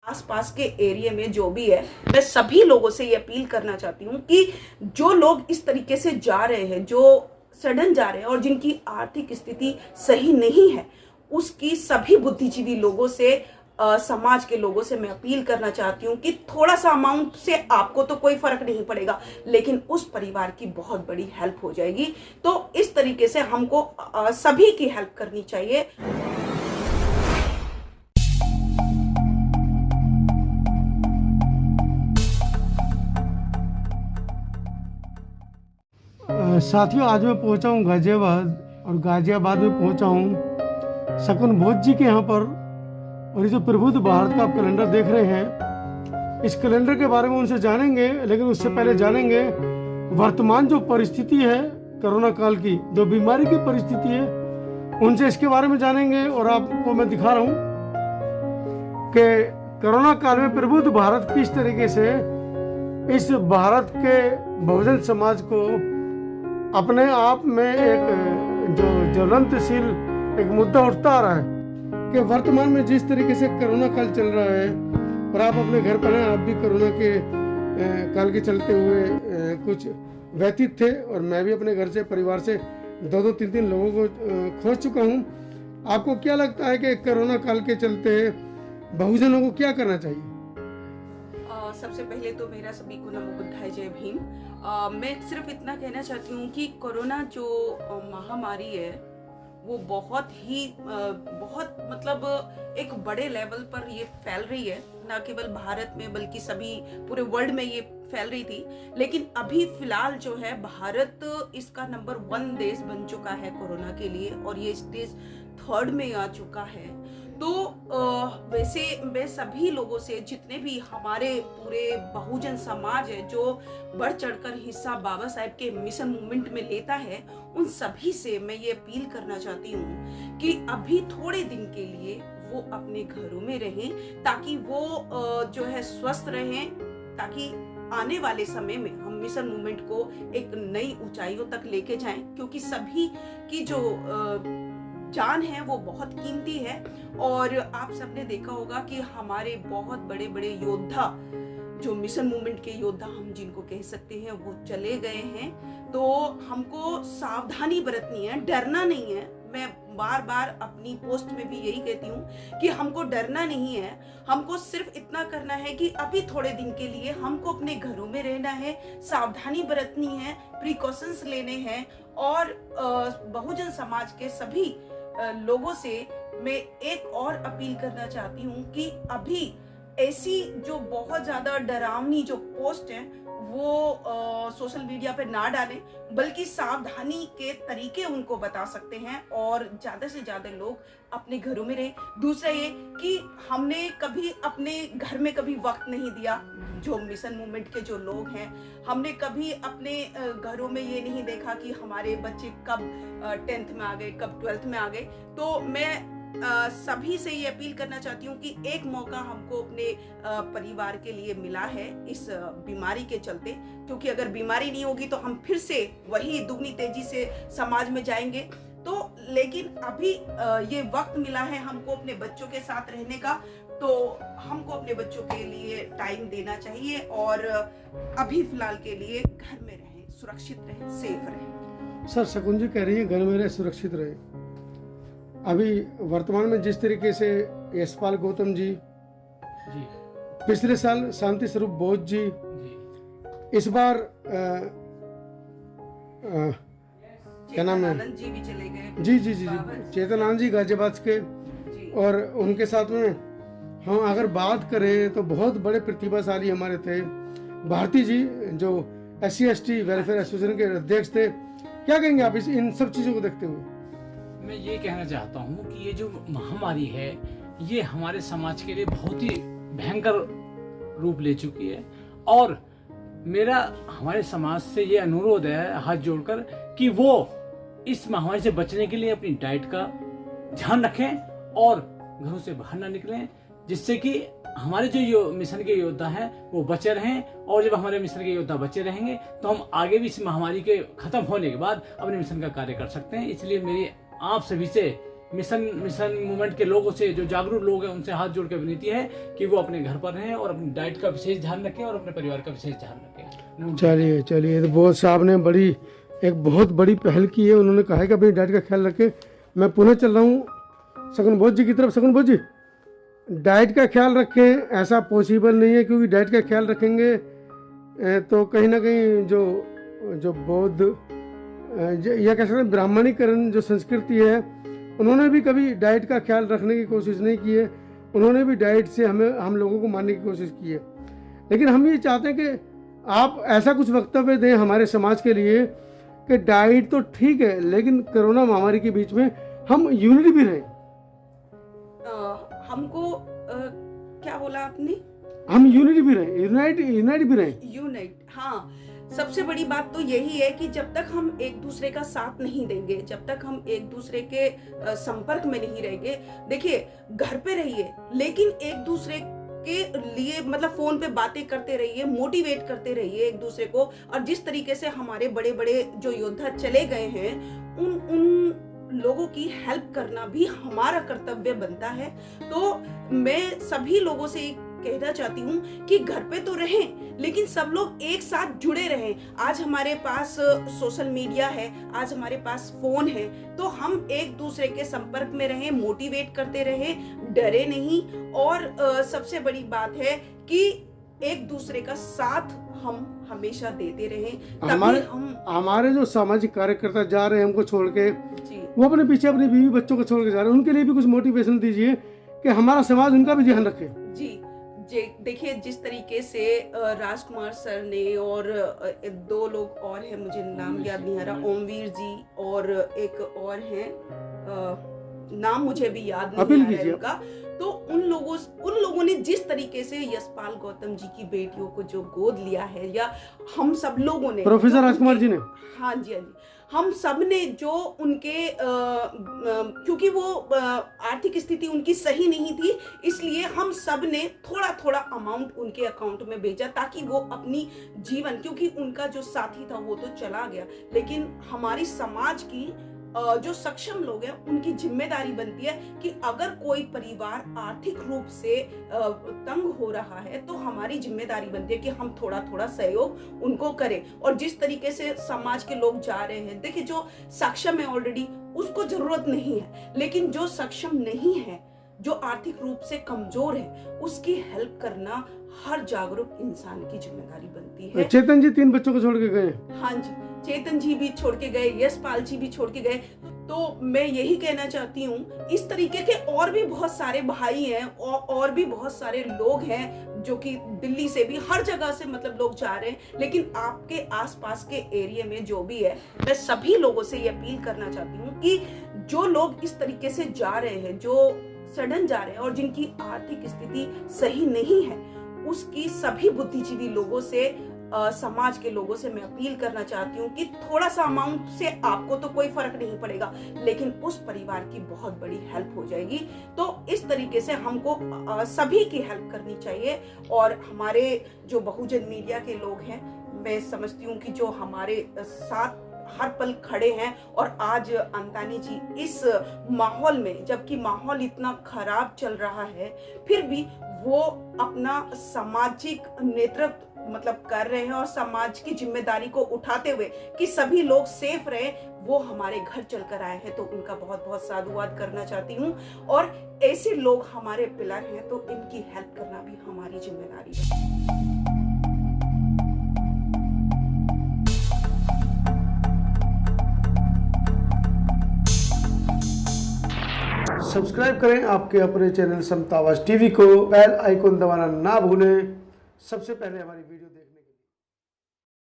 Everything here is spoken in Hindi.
आसपास के एरिया में जो भी है, मैं सभी लोगों से ये अपील करना चाहती हूँ कि जो लोग इस तरीके से जा रहे हैं, जो सडन जा रहे हैं और जिनकी आर्थिक स्थिति सही नहीं है, उसकी सभी बुद्धिजीवी लोगों से समाज के लोगों से मैं अपील करना चाहती हूँ कि थोड़ा सा अमाउंट से आपको तो कोई फर्क नहीं पड़ेगा, लेकिन उस परिवार की बहुत बड़ी हेल्प हो जाएगी। तो इस तरीके से हमको सभी की हेल्प करनी चाहिए। साथियों, आज मैं पहुंचा हूं गाजियाबाद और गाजियाबाद में पहुंचा हूं शकुन बोध जी के यहाँ पर। और ये जो प्रबुद्ध भारत का आप कैलेंडर देख रहे हैं, इस कैलेंडर के बारे में उनसे जानेंगे, लेकिन उससे पहले जानेंगे वर्तमान जो परिस्थिति है कोरोना काल की, जो बीमारी की परिस्थिति है, उनसे इसके बारे में जानेंगे। और आपको मैं दिखा रहा हूँ कि कोरोना काल में प्रबुद्ध भारत किस तरीके से इस भारत के बहुजन समाज को अपने आप में एक जो ज्वलंतशील एक मुद्दा उठता आ रहा है कि वर्तमान में जिस तरीके से कोरोना काल चल रहा है, और आप अपने घर पर हैं, आप भी कोरोना के काल के चलते हुए कुछ व्यतीत थे, और मैं भी अपने घर से परिवार से 2-3 लोगों को खोज चुका हूँ। आपको क्या लगता है कि कोरोना काल के चलते बहुजनों को क्या करना चाहिए? सबसे पहले तो मेरा सभी को नमो बुद्धाय, जय भीम। मैं सिर्फ इतना कहना चाहती हूँ कि कोरोना जो महामारी है वो बहुत मतलब एक बड़े लेवल पर ये फैल रही है, ना केवल भारत में बल्कि सभी पूरे वर्ल्ड में ये फैल रही थी। लेकिन अभी फिलहाल जो है भारत इसका नंबर 1 देश बन चुका है कोरोना के लिए, और ये स्टेज 3rd में आ चुका है। तो वैसे मैं सभी लोगों से, जितने भी हमारे पूरे बहुजन समाज है जो बढ़ चढ़कर हिस्सा बाबा साहेब के मिशन मूवमेंट में लेता है, उन सभी से मैं ये अपील करना चाहती हूँ कि अभी थोड़े दिन के लिए वो अपने घरों में रहें, ताकि वो जो है स्वस्थ रहें, ताकि आने वाले समय में हम मिशन मूवमेंट को एक नई ऊंचाइयों तक लेके जाएं, क्योंकि सभी की जो जान है वो बहुत कीमती है। और आप सबने देखा होगा कि हमारे बहुत बड़े बड़े योद्धा, जो मिशन मूवमेंट के योद्धा हम जिनको कह सकते हैं, वो चले गए हैं। तो हमको सावधानी बरतनी है, डरना नहीं है। मैं बार बार अपनी पोस्ट में भी यही कहती हूँ कि हमको डरना नहीं है, हमको सिर्फ इतना करना है कि अभी थोड़े दिन के लिए हमको अपने घरों में रहना है, सावधानी बरतनी है, प्रिकॉशंस लेने हैं। और बहुजन समाज के सभी लोगों से मैं एक और अपील करना चाहती हूँ कि अभी ऐसी जो बहुत ज्यादा डरावनी जो पोस्ट है वो सोशल मीडिया पे ना डालें, बल्कि सावधानी के तरीके उनको बता सकते हैं, और ज्यादा से ज्यादा लोग अपने घरों में रहें। दूसरा ये कि हमने कभी अपने घर में कभी वक्त नहीं दिया, जो मिशन मूवमेंट के जो लोग हैं, हमने कभी अपने घरों में ये नहीं देखा कि हमारे बच्चे कब 10th में आ गए, कब 12th में आ गए। तो मैं सभी से ये अपील करना चाहती हूँ कि एक मौका हमको अपने परिवार के लिए मिला है इस बीमारी के चलते, क्योंकि अगर बीमारी नहीं होगी तो हम फिर से वही दुगनी तेजी से समाज में जाएंगे। तो लेकिन अभी ये वक्त मिला है हमको अपने बच्चों के साथ रहने का, तो हमको अपने बच्चों के लिए टाइम देना चाहिए, और अभी फिलहाल के लिए घर में रहें, सुरक्षित रहें, सेफ रहें। सर, शकुन जी कह रही है घर में रहे, सुरक्षित रहे। अभी वर्तमान में जिस तरीके से यशपाल गौतम जी, पिछले साल शांति स्वरूप बोध जी, इस बार क्या नाम है, जी भी चले गए, जी चेतनानंद जी गाजियाबाद के, और उनके साथ में हम अगर बात करें तो बहुत बड़े प्रतिभाशाली हमारे थे भारती जी, जो SC/ST वेलफेयर एसोसिएशन के अध्यक्ष थे। क्या कहेंगे आप इन सब चीजों को देखते हुए? मैं ये कहना चाहता हूँ कि ये जो महामारी है ये हमारे समाज के लिए बहुत ही भयंकर रूप ले चुकी है, और मेरा हमारे समाज से ये अनुरोध है हाथ जोड़कर कि वो इस महामारी से बचने के लिए अपनी डाइट का ध्यान रखें और घरों से बाहर ना निकलें, जिससे कि हमारे जो मिशन के योद्धा हैं वो बचे रहें। और जब हमारे मिशन के योद्धा बचे रहेंगे तो हम आगे भी इस महामारी के खत्म होने के बाद अपने मिशन का कार्य कर सकते हैं। इसलिए मेरी आप सभी से मिशन मूवमेंट के लोगों से, जो जागरूक लोग हैं, उनसे हाथ जोड़ के विनती है कि वो अपने घर पर रहें और अपनी डाइट का विशेष ध्यान रखें और अपने परिवार का विशेष ध्यान रखें। चलिए चलिए, तो बोध साहब ने एक बहुत बड़ी पहल की है। उन्होंने कहा है कि अपनी डाइट का ख्याल रखें। मैं पुनः चल रहा हूँ सकन बोध जी की तरफ। सकन बोध जी, डाइट का ख्याल रखें, ऐसा पॉसिबल नहीं है, क्योंकि डाइट का ख्याल रखेंगे तो कहीं ना कहीं जो बौद्ध या कह सकते हैं ब्राह्मणीकरण जो संस्कृति है, उन्होंने भी कभी डाइट का ख्याल रखने की कोशिश नहीं की है। उन्होंने भी डाइट से हम लोगों को मारने की कोशिश की है। लेकिन हम ये चाहते हैं कि आप ऐसा कुछ वक्तव्य दें हमारे समाज के लिए कि डाइट तो ठीक है, लेकिन कोरोना महामारी के बीच में हम यूनिटी भी रहें। हमको क्या बोला आपने? हम यूनिटी भी रहें, यूनाइट भी रहें। यूनाइट, हाँ। सबसे बड़ी बात तो यही है कि जब तक हम एक दूसरे का साथ नहीं देंगे, जब तक हम एक दूसरे के संपर्क में नहीं रहेंगे, देखिए घर पे रहिए लेकिन एक दूसरे के लिए मतलब फोन पे बातें करते रहिए, मोटिवेट करते रहिए एक दूसरे को। और जिस तरीके से हमारे बड़े बड़े जो योद्धा चले गए हैं, उन लोगों की हेल्प करना भी हमारा कर्तव्य बनता है। तो मैं सभी लोगों से कहना चाहती हूँ कि घर पे तो रहें, लेकिन सब लोग एक साथ जुड़े रहें। आज हमारे पास सोशल मीडिया है, आज हमारे पास फोन है, तो हम एक दूसरे के संपर्क में रहें, मोटिवेट करते रहें, डरे नहीं। और सबसे बड़ी बात है कि एक दूसरे का साथ हम हमेशा देते रहें। हमारे जो सामाजिक कार्यकर्ता जा रहे हैं हमको छोड़ के, वो अपने पीछे अपनी बीवी बच्चों को छोड़ के जा रहे हैं, उनके लिए भी कुछ मोटिवेशन दीजिए कि हमारा समाज उनका भी ध्यान रखे। जी देखिए, जिस तरीके से राजकुमार सर ने और 2 लोग और हैं, मुझे नाम याद नहीं आ रहा, ओमवीर जी और एक और हैं, नाम मुझे भी याद नहीं आ रहा है उनका। तो उन लोगों ने जिस तरीके से यशपाल गौतम जी की बेटियों को जो गोद लिया है, या हम सब लोगों ने, प्रोफेसर राजकुमार जी ने, हाँ जी, हम सब ने जो उनके क्योंकि वो आर्थिक स्थिति उनकी सही नहीं थी, इसलिए हम सब ने थोड़ा थोड़ा अमाउंट उनके अकाउंट में भेजा ताकि वो अपनी जीवन, क्योंकि उनका जो साथी था वो तो चला गया, लेकिन हमारी समाज की जो सक्षम लोग हैं उनकी जिम्मेदारी बनती है कि अगर कोई परिवार आर्थिक रूप से तंग हो रहा है तो हमारी जिम्मेदारी बनती है कि हम थोड़ा थोड़ा सहयोग उनको करें। और जिस तरीके से समाज के लोग जा रहे हैं, देखिए जो सक्षम है ऑलरेडी उसको जरूरत नहीं है, लेकिन जो सक्षम नहीं है, जो आर्थिक रूप से कमजोर है, उसकी हेल्प करना हर जागरूक इंसान की जिम्मेदारी बनती है। चेतन जी 3 बच्चों को छोड़ के गए। हाँ जी, चेतन जी भी छोड़ के गए, यशपाल जी भी छोड़ के गए। तो मैं यही कहना चाहती हूँ, इस तरीके के और भी बहुत सारे भाई हैं और भी बहुत सारे लोग हैं जो कि दिल्ली से भी, हर जगह से मतलब लोग जा रहे हैं। लेकिन आपके आसपास के एरिया में जो भी है, मैं सभी लोगों से ये अपील करना चाहती हूँ कि जो लोग इस तरीके से जा रहे हैं, जो सडन जा रहे हैं और जिनकी आर्थिक स्थिति सही नहीं है, उसकी सभी बुद्धिजीवी लोगों से, समाज के लोगों से मैं अपील करना चाहती हूँ कि थोड़ा सा अमाउंट से आपको तो कोई फर्क नहीं पड़ेगा, लेकिन उस परिवार की बहुत बड़ी हेल्प हो जाएगी। तो इस तरीके से हमको सभी की हेल्प करनी चाहिए। और हमारे जो बहुजन मीडिया के लोग हैं, मैं समझती हूँ कि जो हमारे साथ हर पल खड़े हैं, और आज अंतानी जी इस माहौल में, जबकि माहौल इतना खराब चल रहा है, फिर भी वो अपना सामाजिक नेतृत्व मतलब कर रहे हैं और समाज की जिम्मेदारी को उठाते हुए कि सभी लोग सेफ रहे, वो हमारे घर चलकर आए हैं। तो उनका बहुत बहुत साधुवाद करना चाहती हूँ। और ऐसे लोग हमारे पिलर हैं, तो इनकी हेल्प करना भी हमारी जिम्मेदारी है। सब्सक्राइब करें आपके अपने चैनल समता आवाज टीवी को, बेल आइकन दबाना ना भूलें, सबसे पहले हमारी वीडियो देखें।